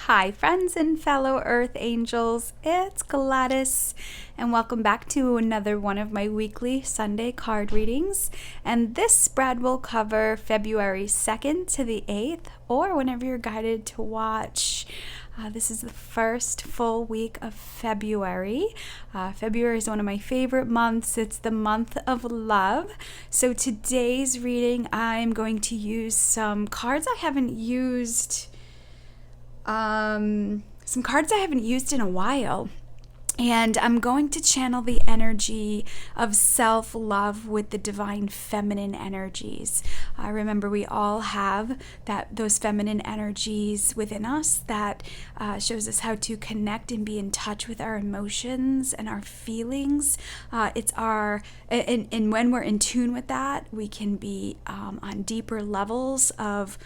Hi, friends and fellow Earth Angels. It's Gladys, and welcome back to another one of my weekly Sunday card readings. And this spread will cover February 2nd to the 8th, or whenever you're guided to watch. This is the first full week of February. February is one of my favorite months. It's the month of love. So today's reading, I'm going to use some cards I haven't used. Some cards I haven't used in a while. And I'm going to channel the energy of self-love with the divine feminine energies. Remember, we all have those feminine energies within us that shows us how to connect and be in touch with our emotions and our feelings. And when we're in tune with that, we can be on deeper levels of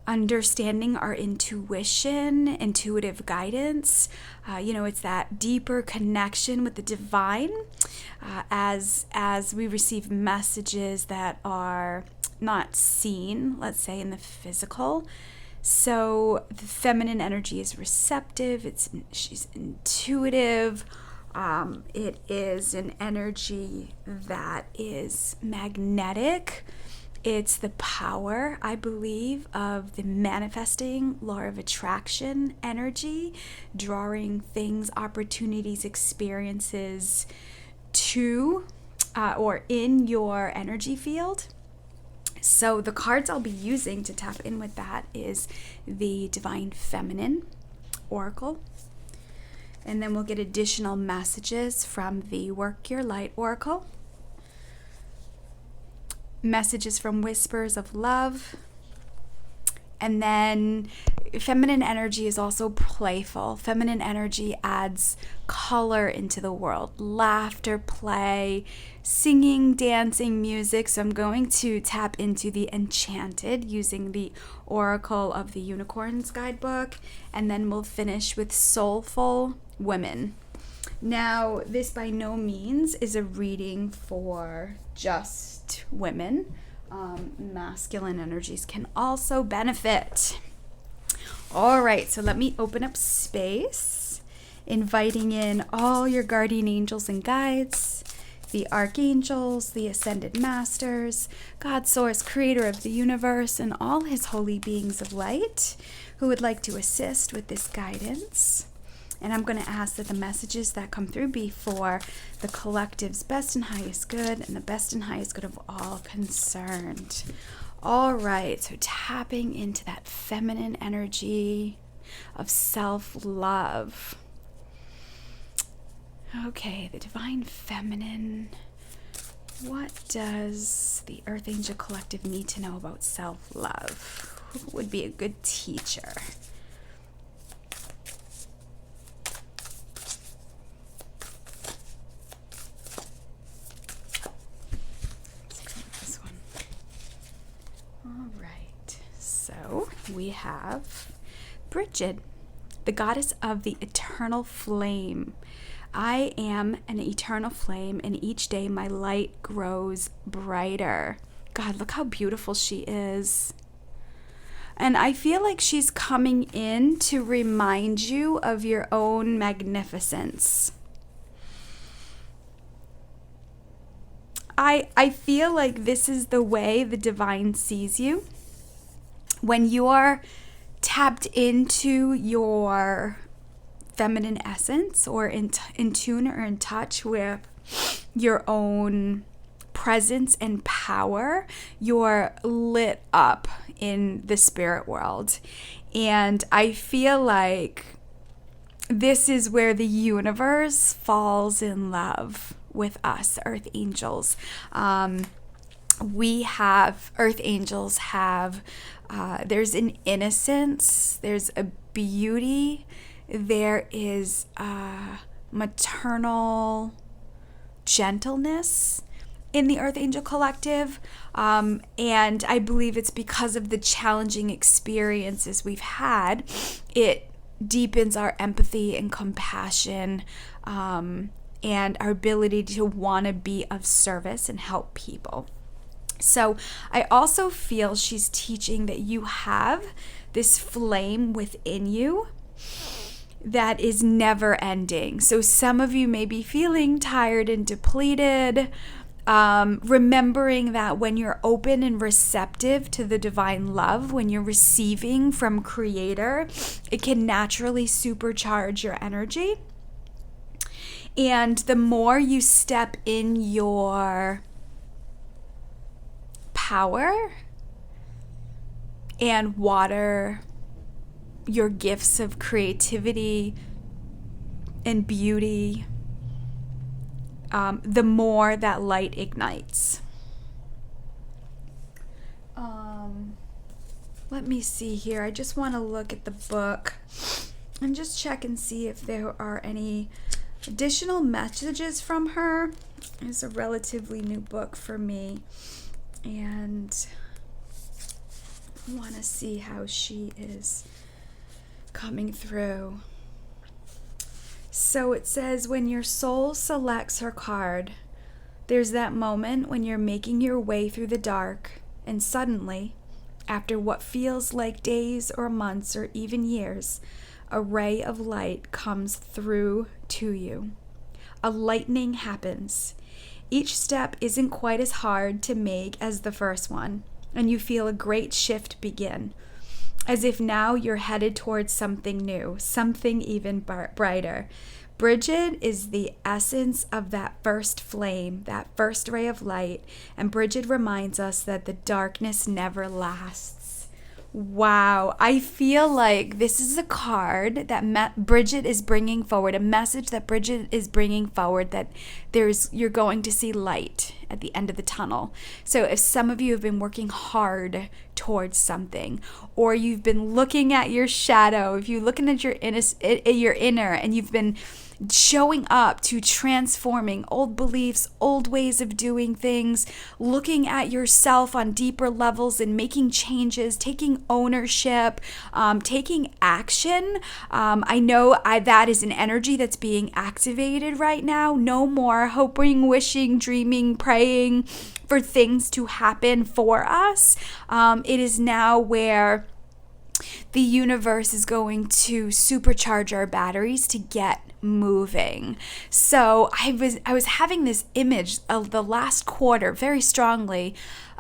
understanding our intuitive guidance. It's that deeper connection with the divine as we receive messages that are not seen, let's say, in the physical. So the feminine energy is receptive, she's intuitive. It is an energy that is magnetic. It's the power, I believe, of the manifesting law of attraction energy, drawing things, opportunities, experiences to or in your energy field. So the cards I'll be using to tap in with that is the Divine Feminine Oracle. And then we'll get additional messages from the Work Your Light Oracle. Messages from Whispers of Love. And then feminine energy is also playful. Feminine energy adds color into the world. Laughter, play, singing, dancing, music. So I'm going to tap into the Enchanted using the Oracle of the Unicorns guidebook. And then we'll finish with Soulful Women. Now, this by no means is a reading for just women. Masculine energies can also benefit. All right, so let me open up space, inviting in all your guardian angels and guides, the archangels, the ascended masters, God, source, creator of the universe, and all his holy beings of light who would like to assist with this guidance. And I'm going to ask that the messages that come through be for the collective's best and highest good and the best and highest good of all concerned. All right, so tapping into that feminine energy of self-love. Okay, the Divine Feminine. What does the Earth Angel Collective need to know about self-love? Who would be a good teacher? So we have Bridget, the goddess of the eternal flame. I am an eternal flame, and each day my light grows brighter. God, look how beautiful she is. And I feel like she's coming in to remind you of your own magnificence. I feel like this is the way the divine sees you. When you are tapped into your feminine essence, or in tune or in touch with your own presence and power, you're lit up in the spirit world. And I feel like this is where the universe falls in love with us, Earth Angels. Earth Angels have, there's an innocence, there's a beauty, there is a maternal gentleness in the Earth Angel Collective. And I believe it's because of the challenging experiences we've had, it deepens our empathy and compassion, and our ability to want to be of service and help people. So I also feel she's teaching that you have this flame within you that is never ending. So some of you may be feeling tired and depleted, remembering that when you're open and receptive to the divine love, when you're receiving from Creator, it can naturally supercharge your energy. And the more you step in your power and water your gifts of creativity and beauty, the more that light ignites. Let me see here. I just want to look at the book and just check and see if there are any additional messages from her. It's a relatively new book for me, and I want to see how she is coming through. So it says, when your soul selects her card, there's that moment when you're making your way through the dark, and suddenly, after what feels like days or months or even years, a ray of light comes through to you. A lightning happens. Each step isn't quite as hard to make as the first one, and you feel a great shift begin, as if now you're headed towards something new, something even brighter. Bridget is the essence of that first flame, that first ray of light, and Bridget reminds us that the darkness never lasts. Wow, I feel like this is a card that Bridget is bringing forward, a message that Bridget is bringing forward, that you're going to see light at the end of the tunnel. So if some of you have been working hard towards something, or you've been looking at your shadow, if you're looking at your inner, and you've been showing up to transforming old beliefs, old ways of doing things, looking at yourself on deeper levels and making changes, taking ownership, taking action. I know that is an energy that's being activated right now. No more hoping, wishing, dreaming, praying for things to happen for us. It is now where the universe is going to supercharge our batteries to get moving. So I was having this image of the last quarter very strongly,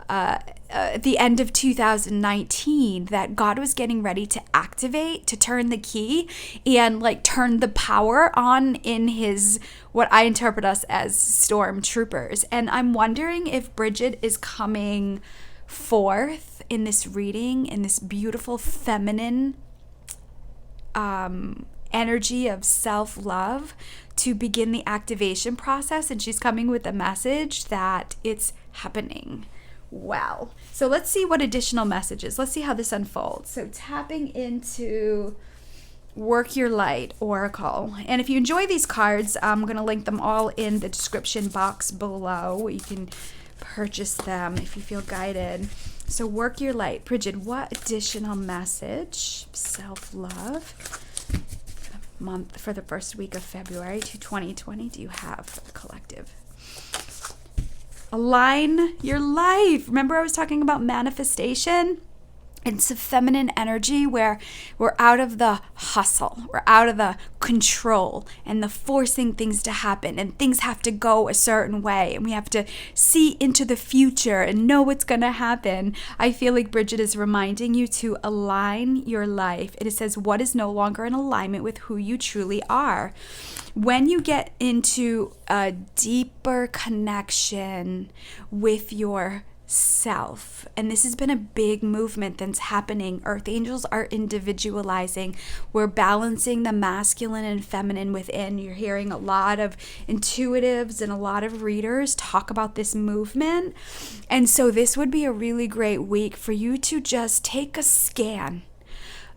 at the end of 2019, that God was getting ready to activate, to turn the key and like turn the power on in his, what I interpret us as stormtroopers. And I'm wondering if Bridget is coming forth in this reading, in this beautiful feminine energy of self-love, to begin the activation process, and she's coming with a message that it's happening. Wow. So let's see what additional messages. Let's see how this unfolds. So tapping into Work Your Light Oracle. And if you enjoy these cards, I'm going to link them all in the description box below. You can purchase them if you feel guided. So Work Your Light. Bridget, what additional message, self-love, month for the first week of February to 2020 do you have for the collective? Align your life. Remember I was talking about manifestation? It's a feminine energy where we're out of the hustle, we're out of the control and the forcing things to happen, and things have to go a certain way, and we have to see into the future and know what's going to happen. I feel like Bridget is reminding you to align your life. It says, what is no longer in alignment with who you truly are? When you get into a deeper connection with your self, and this has been a big movement that's happening. Earth angels are individualizing. We're balancing the masculine and feminine within. You're hearing a lot of intuitives and a lot of readers talk about this movement. And so this would be a really great week for you to just take a scan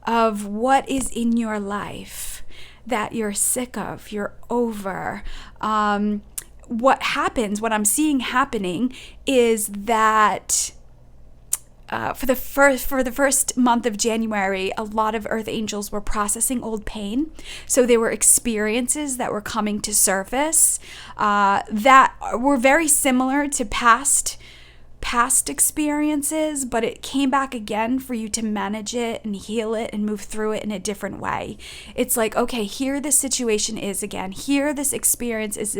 of what is in your life that you're sick of, you're over. What happens, what I'm seeing happening is that for the first month of January, a lot of Earth angels were processing old pain. So there were experiences that were coming to surface that were very similar to past past experiences, but it came back again for you to manage it and heal it and move through it in a different way. It's like, okay, here this situation is again. Here this experience is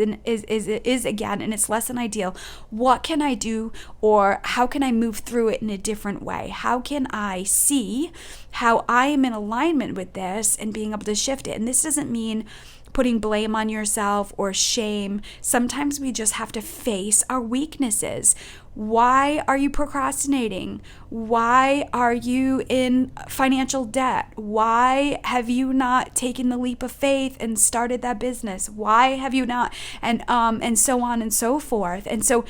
again, and it's less than ideal. What can I do, or how can I move through it in a different way? How can I see how I am in alignment with this and being able to shift it? And this doesn't mean putting blame on yourself or shame. Sometimes we just have to face our weaknesses. Why are you procrastinating? Why are you in financial debt? Why have you not taken the leap of faith and started that business? Why have you not? And so on and so forth. And so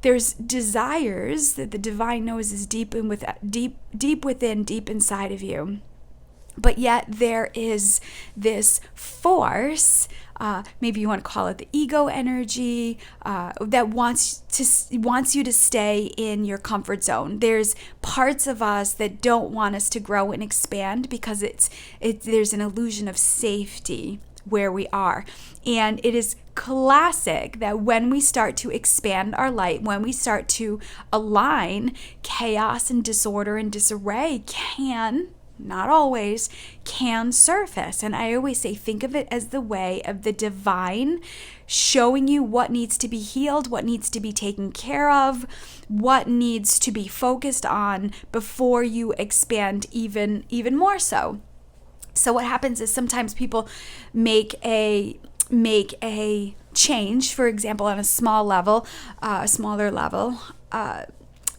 there's desires that the divine knows is deep within, deep inside of you. But yet there is this force, maybe you want to call it the ego energy, that wants you to stay in your comfort zone. There's parts of us that don't want us to grow and expand because there's an illusion of safety where we are. And it is classic that when we start to expand our light, when we start to align, chaos and disorder and disarray can, not always, can surface. And I always say, think of it as the way of the divine showing you what needs to be healed, what needs to be taken care of, what needs to be focused on before you expand even more so. So what happens is sometimes people make a change, for example, on a smaller level.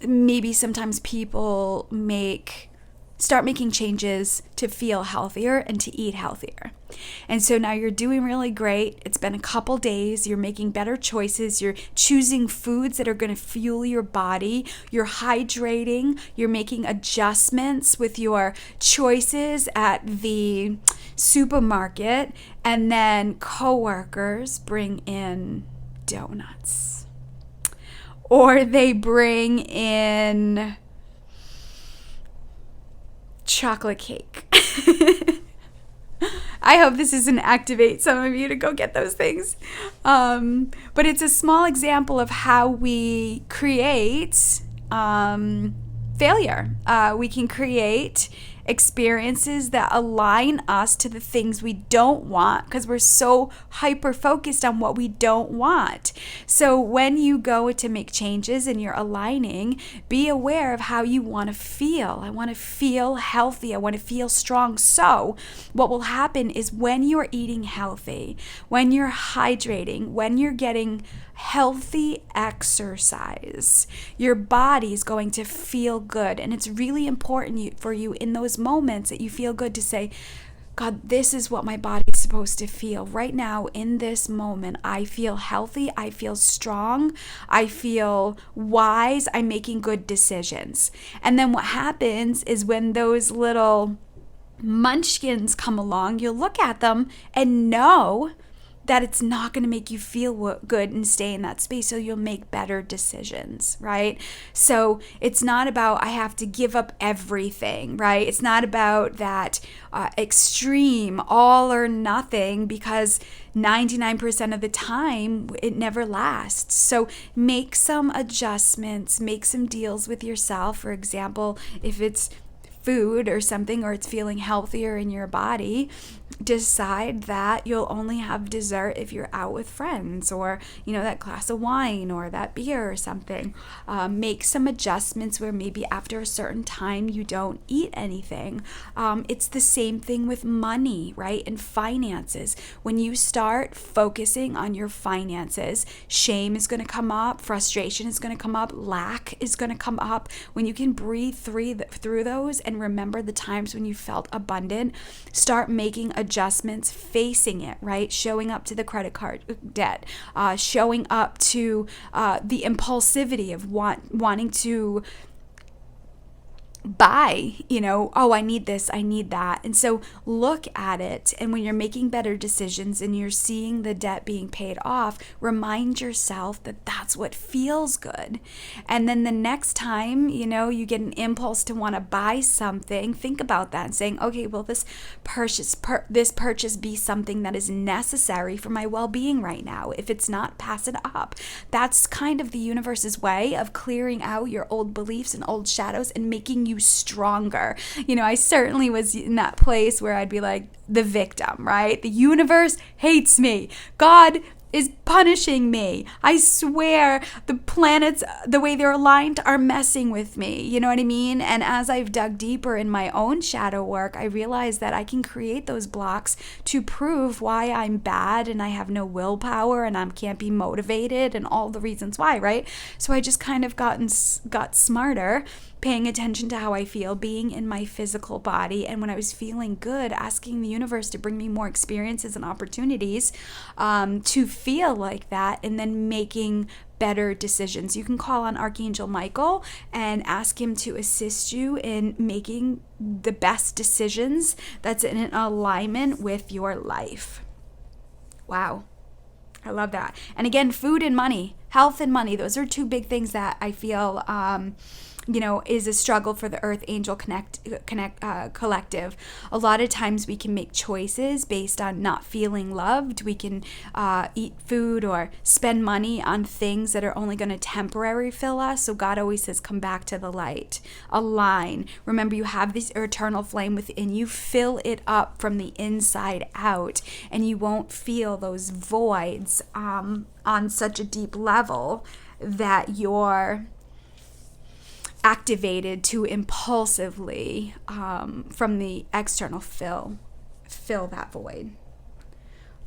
Maybe sometimes people start making changes to feel healthier and to eat healthier. And so now you're doing really great. It's been a couple days. You're making better choices. You're choosing foods that are going to fuel your body. You're hydrating. You're making adjustments with your choices at the supermarket. And then coworkers bring in donuts. Or they bring in chocolate cake. I hope this doesn't activate some of you to go get those things. But it's a small example of how we create failure. We can create experiences that align us to the things we don't want because we're so hyper focused on what we don't want. So when you go to make changes and you're aligning, be aware of how you want to feel. I want to feel healthy. I want to feel strong. So what will happen is when you're eating healthy, when you're hydrating, when you're getting healthy exercise, your body is going to feel good. And it's really important for you in those moments that you feel good to say, God, this is what my body is supposed to feel. Right now, in this moment, I feel healthy. I feel strong. I feel wise. I'm making good decisions. And then what happens is when those little munchkins come along, you'll look at them and know that it's not going to make you feel good and stay in that space, so you'll make better decisions, right? So it's not about I have to give up everything, right? It's not about that extreme all or nothing, because 99% of the time it never lasts. So make some adjustments, make some deals with yourself. For example, if it's food or something, or it's feeling healthier in your body, decide that you'll only have dessert if you're out with friends, or that glass of wine or that beer or something. Make some adjustments where maybe after a certain time you don't eat anything. It's the same thing with money, right? And finances. When you start focusing on your finances, shame is going to come up, frustration is going to come up, lack is going to come up. When you can breathe through those and remember the times when you felt abundant, start making adjustments, facing it, right? Showing up to the credit card debt, showing up to the impulsivity of wanting to buy, oh, I need this, I need that. And so look at it. And when you're making better decisions and you're seeing the debt being paid off, remind yourself that that's what feels good. And then the next time, you get an impulse to want to buy something, think about that and saying, okay, will this purchase be something that is necessary for my well-being right now? If it's not, pass it up. That's kind of the universe's way of clearing out your old beliefs and old shadows and making you stronger. I certainly was in that place where I'd be like the victim, right? The universe hates me. God is punishing me. I swear the planets, the way they're aligned, are messing with me. You know what I mean? And as I've dug deeper in my own shadow work, I realized that I can create those blocks to prove why I'm bad and I have no willpower and I can't be motivated and all the reasons why, right? So I just kind of got smarter, paying attention to how I feel, being in my physical body. And when I was feeling good, asking the universe to bring me more experiences and opportunities to feel like that, and then making better decisions. You can call on Archangel Michael and ask him to assist you in making the best decisions that's in alignment with your life. Wow. I love that. And again, food and money, health and money, those are two big things that I feel is a struggle for the Earth Angel Collective. A lot of times we can make choices based on not feeling loved. We can eat food or spend money on things that are only going to temporarily fill us. So God always says, come back to the light, align. Remember, you have this eternal flame within you. Fill it up from the inside out, and you won't feel those voids on such a deep level that you're activated to impulsively from the external fill that void.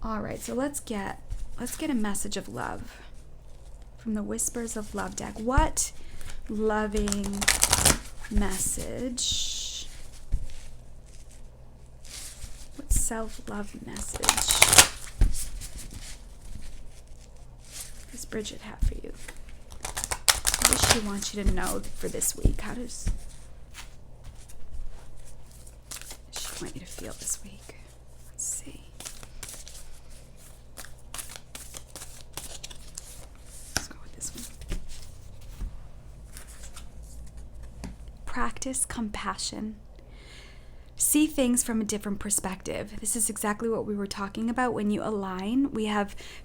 All right, so let's get a message of love from the Whispers of Love deck. What loving message? What self-love message does Bridget have for you? What does she want you to know for this week? How does she want you to feel this week? Let's see. Let's go with this one. Practice compassion. See things from a different perspective. This is exactly what we were talking about. When you align,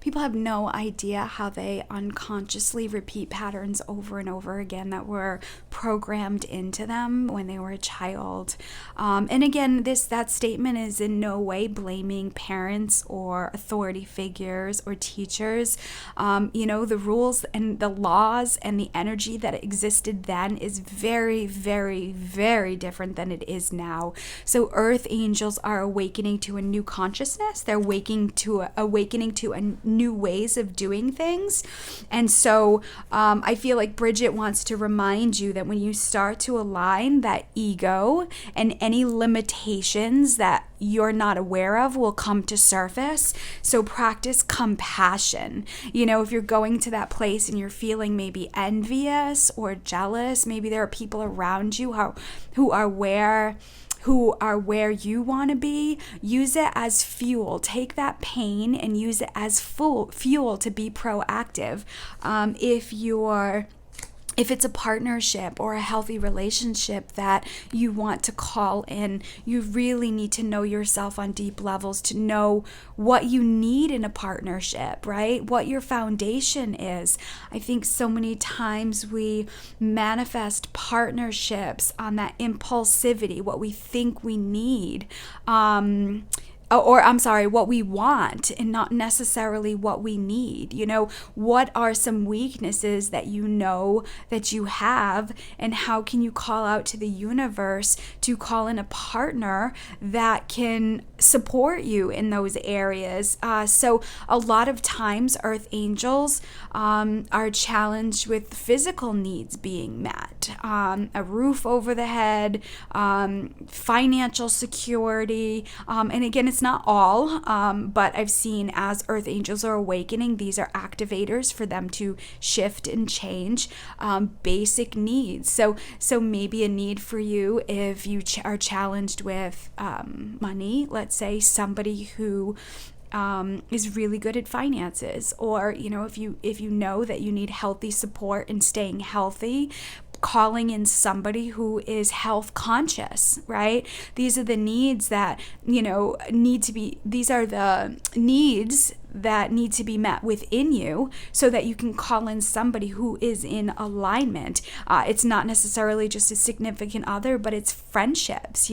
people have no idea how they unconsciously repeat patterns over and over again that were programmed into them when they were a child. And again, that statement is in no way blaming parents or authority figures or teachers. The rules and the laws and the energy that existed then is very, very, very different than it is now. So earth angels are awakening to a new consciousness. They're awakening to a new ways of doing things. And so I feel like Bridget wants to remind you that when you start to align, that ego and any limitations that you're not aware of will come to surface. So practice compassion. If you're going to that place and you're feeling maybe envious or jealous, maybe there are people around you who are where you want to be, use it as fuel. Take that pain and use it as fuel to be proactive. If it's a partnership or a healthy relationship that you want to call in, you really need to know yourself on deep levels to know what you need in a partnership, right? What your foundation is. I think so many times we manifest partnerships on that impulsivity, what we think we need. What we want and not necessarily what we need. What are some weaknesses that that you have, and how can you call out to the universe to call in a partner that can support you in those areas? So a lot of times earth angels are challenged with physical needs being met, a roof over the head, financial security, and again, it's it's not all, but I've seen as earth angels are awakening, these are activators for them to shift and change basic needs. So maybe a need for you if you are challenged with money, let's say somebody who is really good at finances, or if you know that you need healthy support in staying healthy, calling in somebody who is health conscious, right? These are the needs that these are the needs that need to be met within you, so that you can call in somebody who is in alignment. It's not necessarily just a significant other, but it's friendships.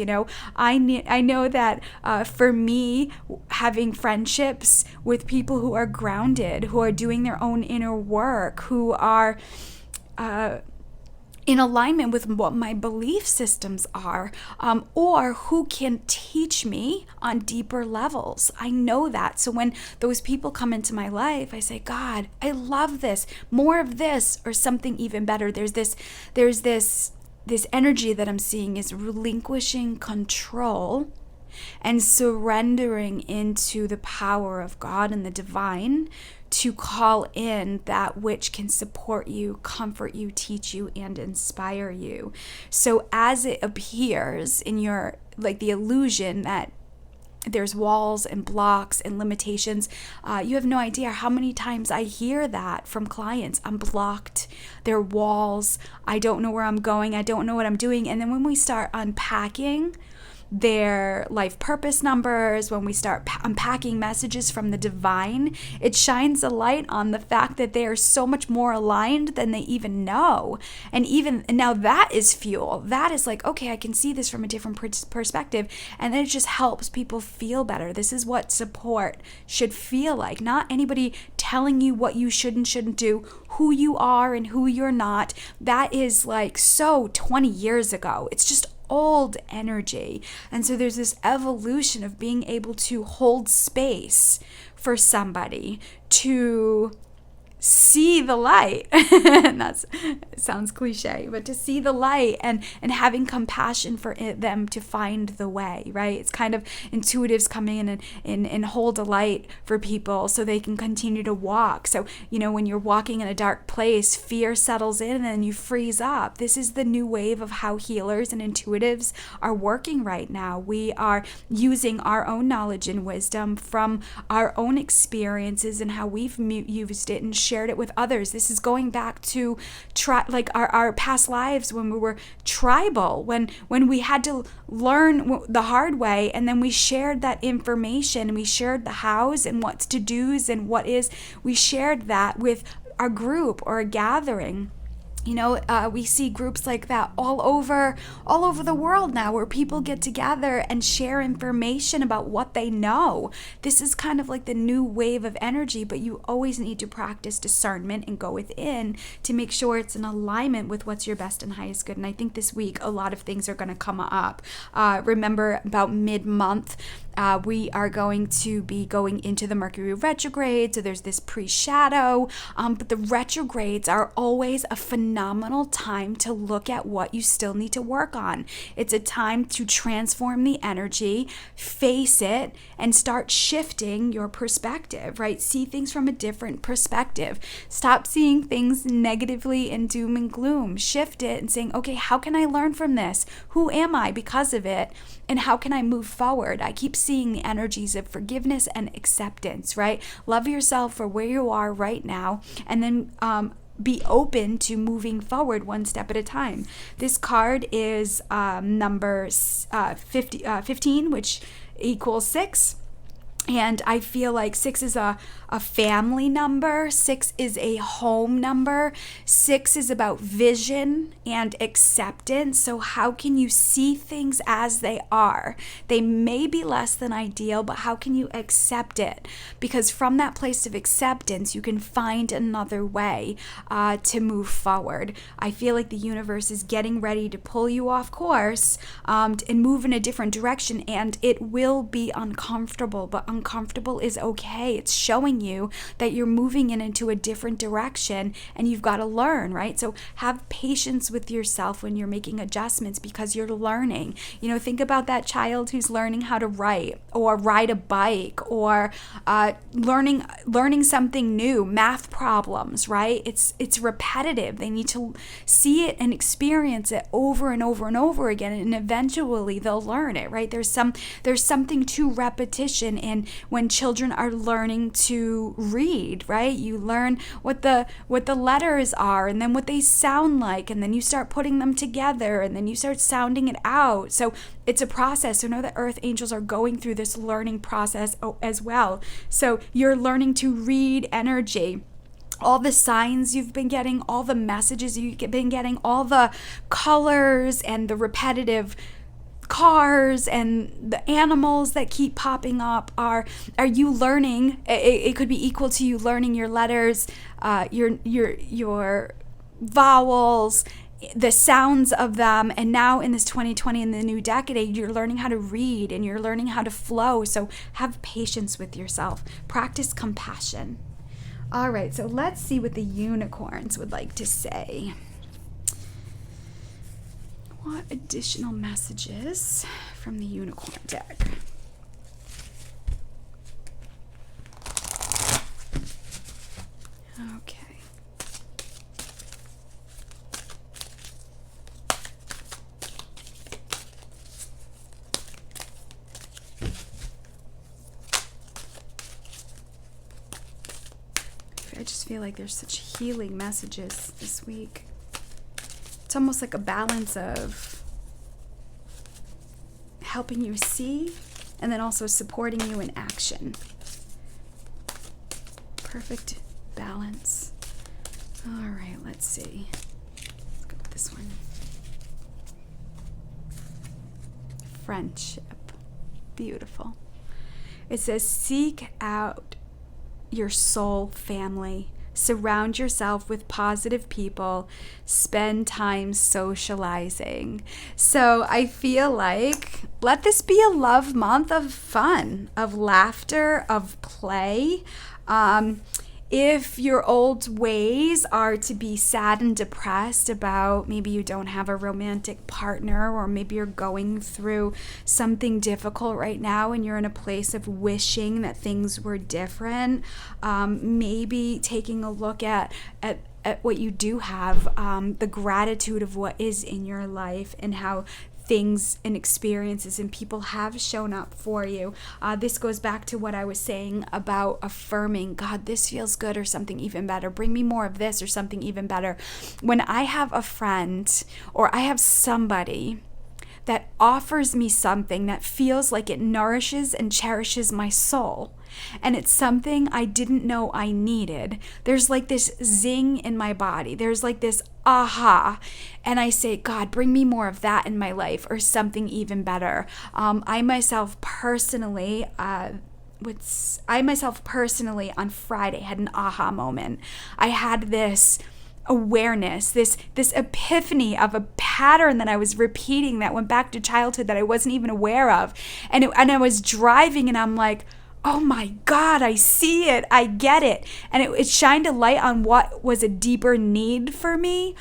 I know that for me, having friendships with people who are grounded, who are doing their own inner work, who are in alignment with what my belief systems are, or who can teach me on deeper levels. I know that. So when those people come into my life, I say, God, I love this, more of this, or something even better. There's this energy that I'm seeing is relinquishing control and surrendering into the power of God and the divine to call in that which can support you, comfort you, teach you, and inspire you. So as it appears in your, like the illusion that there's walls and blocks and limitations, you have no idea how many times I hear that from clients. I'm blocked, there are walls, I don't know where I'm going, I don't know what I'm doing. And then when we start unpacking their life purpose numbers, when we start unpacking messages from the divine, it shines a light on the fact that they are so much more aligned than they even know. And even now, that is fuel. That is like, okay, I can see this from a different perspective, and then it just helps people feel better. This is what support should feel like. Not anybody telling you what you should and shouldn't do, who you are and who you're not. That is like so 20 years ago. It's just old energy. And so there's this evolution of being able to hold space for somebody to see the light. And that sounds cliche, but to see the light and having compassion for them to find the way, right? It's kind of intuitives coming in and hold a light for people so they can continue to walk. So, when you're walking in a dark place, fear settles in and you freeze up. This is the new wave of how healers and intuitives are working right now. We are using our own knowledge and wisdom from our own experiences and how we've used it and shared it with others. This is going back to our past lives when we were tribal, when we had to learn the hard way, and then we shared that information, and we shared the hows and what's to do's and what is. We shared that with our group or a gathering. We see groups like that all over the world now, where people get together and share information about what they know. This is kind of like the new wave of energy, but you always need to practice discernment and go within to make sure it's in alignment with what's your best and highest good. And I think this week, a lot of things are going to come up. Remember, about mid-month, we are going to be going into the Mercury retrograde. So there's this pre-shadow, but the retrogrades are always a phenomenal time to look at what you still need to work on. It's a time to transform the energy, face it, and start shifting your perspective, right? See things from a different perspective. Stop seeing things negatively and doom and gloom. Shift it and saying, okay, how can I learn from this? Who am I because of it? And how can I move forward? I keep seeing the energies of forgiveness and acceptance, right? Love yourself for where you are right now, and then be open to moving forward one step at a time. This card is number 15, which equals 6. And I feel like 6 is a family number. 6 is a home number. 6 is about vision and acceptance. So how can you see things as they are? They may be less than ideal, but how can you accept it? Because from that place of acceptance, you can find another way to move forward. I feel like the universe is getting ready to pull you off course and move in a different direction. And it will be uncomfortable, but uncomfortable is okay. It's showing you that you're moving into a different direction and you've got to learn, right? So have patience with yourself when you're making adjustments because you're learning. Think about that child who's learning how to write or ride a bike or learning something new, math problems, right? It's repetitive. They need to see it and experience it over and over and over again, and eventually they'll learn it, right? There's something to repetition in when children are learning to read, right? You learn what the letters are and then what they sound like, and then you start putting them together and then you start sounding it out. So it's a process. So know that earth angels are going through this learning process as well. So you're learning to read energy. All the signs you've been getting, all the messages you've been getting, all the colors and the repetitive cars and the animals that keep popping up are you learning. It could be equal to you learning your letters, your vowels, the sounds of them. And now in this 2020, in the new decade, you're learning how to read and you're learning how to flow. So have patience with yourself. Practice compassion. All right, so let's see what the unicorns would like to say. What additional messages from the unicorn deck? Okay. I just feel like there's such healing messages this week. It's almost like a balance of helping you see and then also supporting you in action. Perfect balance. All right, let's see. Let's go with this one. Friendship. Beautiful. It says, seek out your soul family. Surround yourself with positive people. Spend time socializing. So I feel like let this be a love month of fun, of laughter, of play. If your old ways are to be sad and depressed about maybe you don't have a romantic partner, or maybe you're going through something difficult right now and you're in a place of wishing that things were different, maybe taking a look at what you do have, the gratitude of what is in your life and how things and experiences and people have shown up for you. This goes back to what I was saying about affirming, God, this feels good, or something even better. Bring me more of this, or something even better. When I have a friend or I have somebody that offers me something that feels like it nourishes and cherishes my soul, and it's something I didn't know I needed, there's like this zing in my body. There's like this aha. And I say, God, bring me more of that in my life, or something even better. I myself personally on Friday had an aha moment. I had this awareness, this epiphany of a pattern that I was repeating that went back to childhood that I wasn't even aware of. And I was driving and I'm like, oh my God, I see it. I get it. And it shined a light on what was a deeper need for me.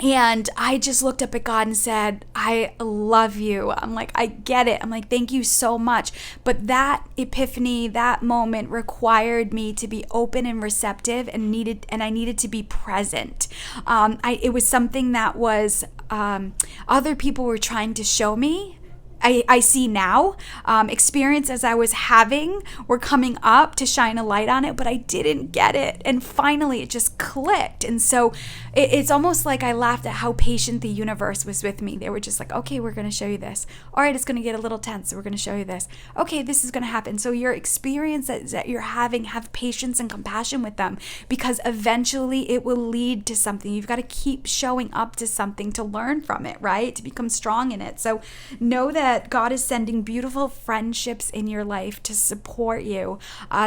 And I just looked up at God and said, I love you. I'm like, I get it. I'm like, thank you so much. But that epiphany, that moment required me to be open and receptive, and I needed to be present. It was something that was other people were trying to show me. I see now, experiences I was having were coming up to shine a light on it, but I didn't get it. And finally, it just clicked. And so it's almost like I laughed at how patient the universe was with me. They were just like, okay, we're going to show you this. All right, it's going to get a little tense, so we're going to show you this. Okay, this is going to happen. So your experiences that you're having, have patience and compassion with them, because eventually it will lead to something. You've got to keep showing up to something to learn from it, right? To become strong in it. So know that that God is sending beautiful friendships in your life to support you.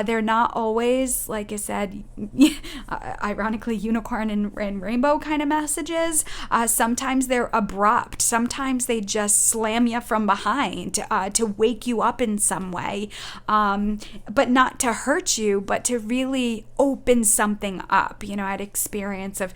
They're not always, like I said, ironically, unicorn and rainbow kind of messages. Sometimes they're abrupt. Sometimes they just slam you from behind to wake you up in some way, but not to hurt you, but to really open something up. I had experience of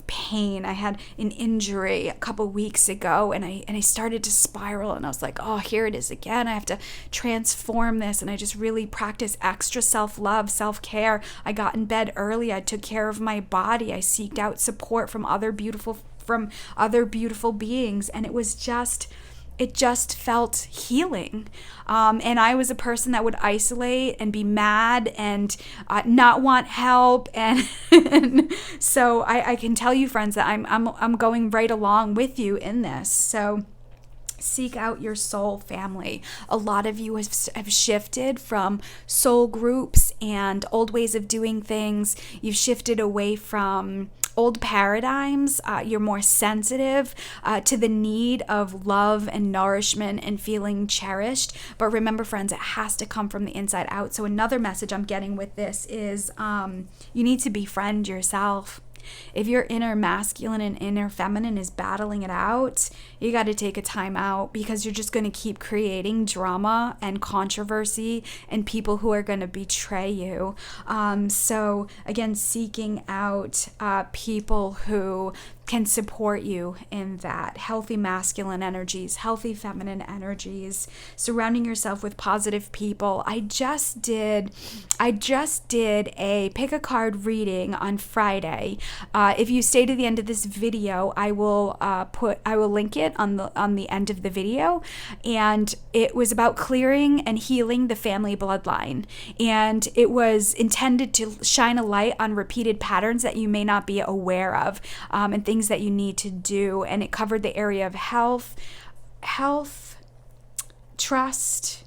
pain. I had an injury a couple weeks ago, and I started to spiral, and I was like, oh, here it is again. I have to transform this. And I just really practiced extra self-love, self-care. I got in bed early. I took care of my body. I seeked out support from other beautiful beings, and it just felt healing. And I was a person that would isolate and be mad and not want help. And so I can tell you, friends, that I'm going right along with you in this. So seek out your soul family. A lot of you have shifted from soul groups and old ways of doing things. You've shifted away from old paradigms. You're more sensitive to the need of love and nourishment and feeling cherished. But remember, friends, it has to come from the inside out. So another message I'm getting with this is you need to befriend yourself. If your inner masculine and inner feminine is battling it out, you got to take a time out, because you're just going to keep creating drama and controversy and people who are going to betray you. So again, seeking out people who can support you in that. Healthy masculine energies, healthy feminine energies, surrounding yourself with positive people. I just did a pick a card reading on Friday. If you stay to the end of this video, I will link it on the end of the video. And it was about clearing and healing the family bloodline. And it was intended to shine a light on repeated patterns that you may not be aware of, and things that you need to do. And it covered the area of health, trust,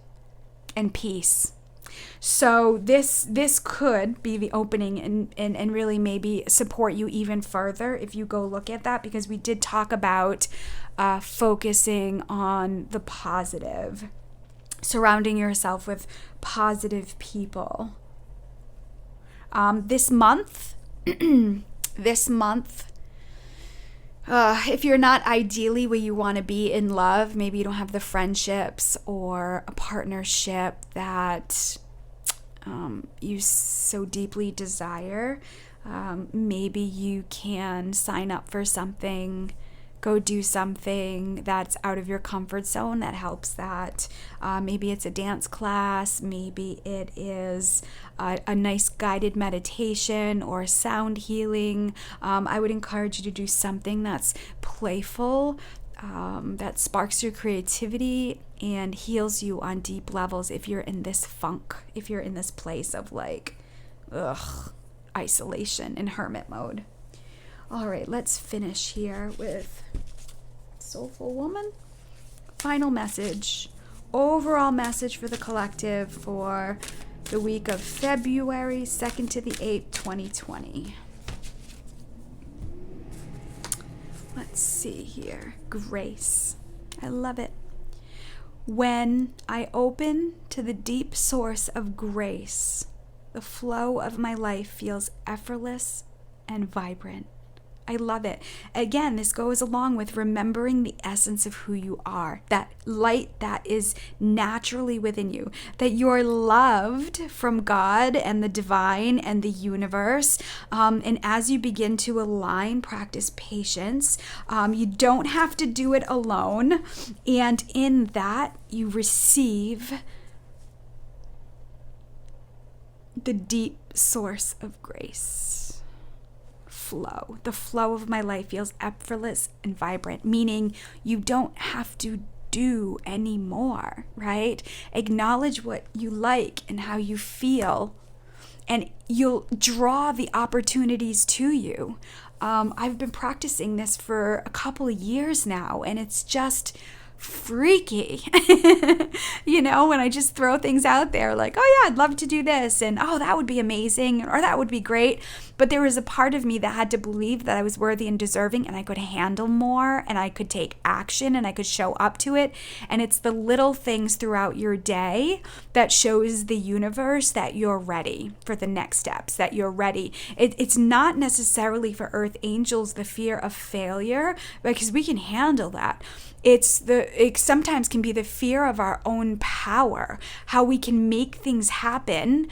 and peace. So this could be the opening and really maybe support you even further if you go look at that, because we did talk about focusing on the positive, surrounding yourself with positive people. This month, if you're not ideally where you want to be in love, maybe you don't have the friendships or a partnership that you so deeply desire, maybe you can sign up for something, go do something that's out of your comfort zone that helps that. Maybe it's a dance class, maybe it is a nice guided meditation or sound healing. I would encourage you to do something that's playful, that sparks your creativity and heals you on deep levels if you're in this funk, if you're in this place of isolation and hermit mode. All right, let's finish here with Soulful Woman. Final message, overall message for the collective for the week of February 2nd to the 8th, 2020. Let's see here. Grace. I love it. When I open to the deep source of grace, the flow of my life feels effortless and vibrant. I love it. Again, this goes along with remembering the essence of who you are, that light that is naturally within you, that you're loved from God and the divine and the universe. And as you begin to align, practice patience. You don't have to do it alone. And in that, you receive the deep source of grace. The flow of my life feels effortless and vibrant, meaning you don't have to do anymore, right? Acknowledge what you like and how you feel, and you'll draw the opportunities to you. I've been practicing this for a couple of years now, and it's just freaky. When I just throw things out there like, oh yeah, I'd love to do this, and oh, that would be amazing, or that would be great. But there was a part of me that had to believe that I was worthy and deserving, and I could handle more, and I could take action, and I could show up to it. And it's the little things throughout your day that shows the universe that you're ready for the next steps, that you're ready. It's not necessarily for earth angels the fear of failure, because we can handle that. It sometimes can be the fear of our own power, how we can make things happen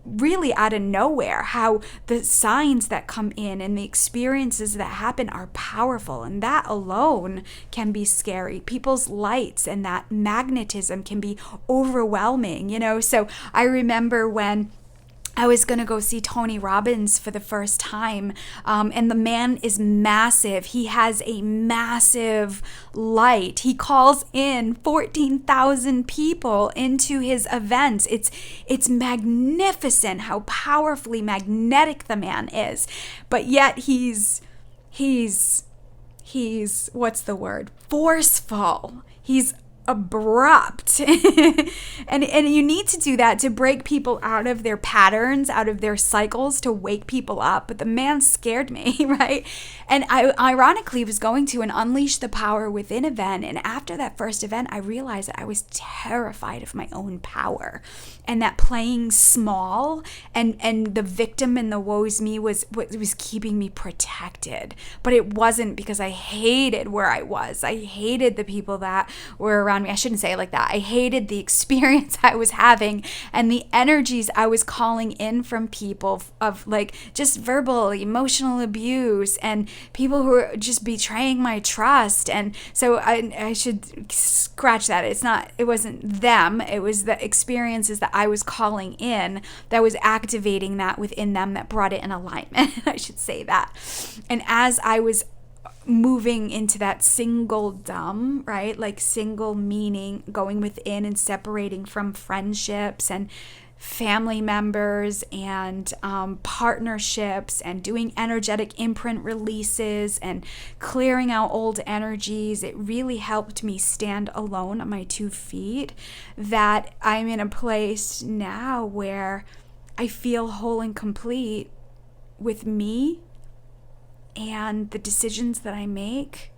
really out of nowhere, how the signs that come in and the experiences that happen are powerful, and that alone can be scary. People's lights and that magnetism can be overwhelming, So I remember when I was going to go see Tony Robbins for the first time. And the man is massive. He has a massive light. He calls in 14,000 people into his events. It's magnificent how powerfully magnetic the man is. But yet he's what's the word? Forceful. He's abrupt. and you need to do that to break people out of their patterns, out of their cycles, to wake people up. But the man scared me, right? And I ironically was going to an Unleash the Power Within event, and after that first event I realized that I was terrified of my own power, and that playing small and the victim and the woe's me was keeping me protected. But it wasn't, because I hated where I was. I hated the people that were around me. I shouldn't say it like that. I hated the experience I was having and the energies I was calling in from people of like just verbal, emotional abuse, and people who were just betraying my trust. And so I should scratch that. It wasn't them. It was the experiences that I was calling in that was activating that within them, that brought it in alignment. I should say that. And as I was moving into that single-dom, right? Like single meaning, going within and separating from friendships and family members and partnerships, and doing energetic imprint releases and clearing out old energies. It really helped me stand alone on my 2 feet, that I'm in a place now where I feel whole and complete with me and the decisions that I make,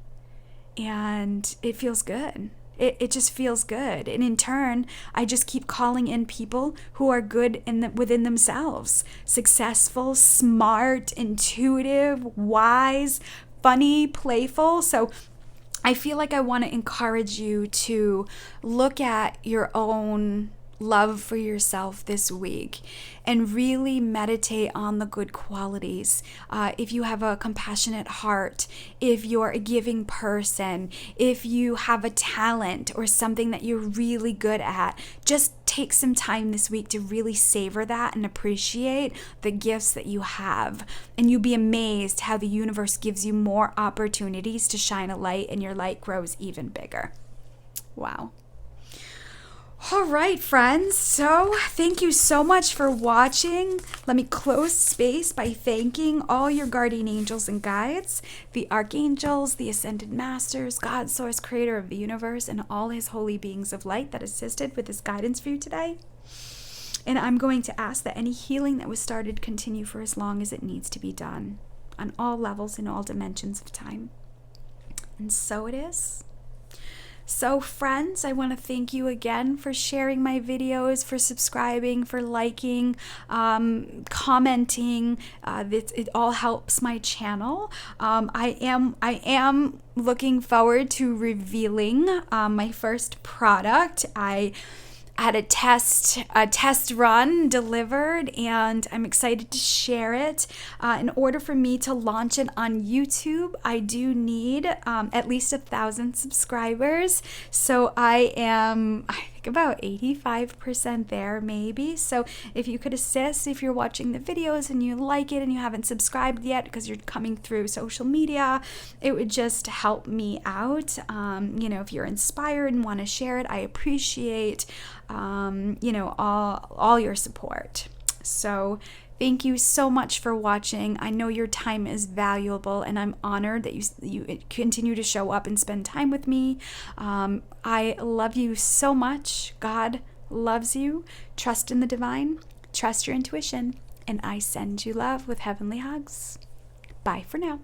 and it feels good. It just feels good. And in turn, I just keep calling in people who are good within themselves. Successful, smart, intuitive, wise, funny, playful. So I feel like I want to encourage you to look at your own love for yourself this week and really meditate on the good qualities. If you have a compassionate heart, if you're a giving person, if you have a talent or something that you're really good at, just take some time this week to really savor that and appreciate the gifts that you have. And you'll be amazed how the universe gives you more opportunities to shine a light, and your light grows even bigger. Wow. All right, friends. So thank you so much for watching. Let me close space by thanking all your guardian angels and guides, the archangels, the ascended masters, God, source, creator of the universe, and all his holy beings of light that assisted with this guidance for you today. And I'm going to ask that any healing that was started continue for as long as it needs to be done, on all levels, in all dimensions of time. And so it is. So friends, I want to thank you again for sharing my videos, for subscribing, for liking, commenting. It all helps my channel. I am looking forward to revealing my first product. I had a test run delivered, and I'm excited to share it. In order for me to launch it on YouTube, I do need at least 1,000 subscribers. So I think about 85% there, maybe. So if you could assist, if you're watching the videos and you like it and you haven't subscribed yet because you're coming through social media, it would just help me out. If you're inspired and want to share it, I appreciate all your support. So thank you so much for watching. I know your time is valuable, and I'm honored that you continue to show up and spend time with me. I love you so much. God loves you. Trust in the divine. Trust your intuition. and I send you love with heavenly hugs. Bye for now.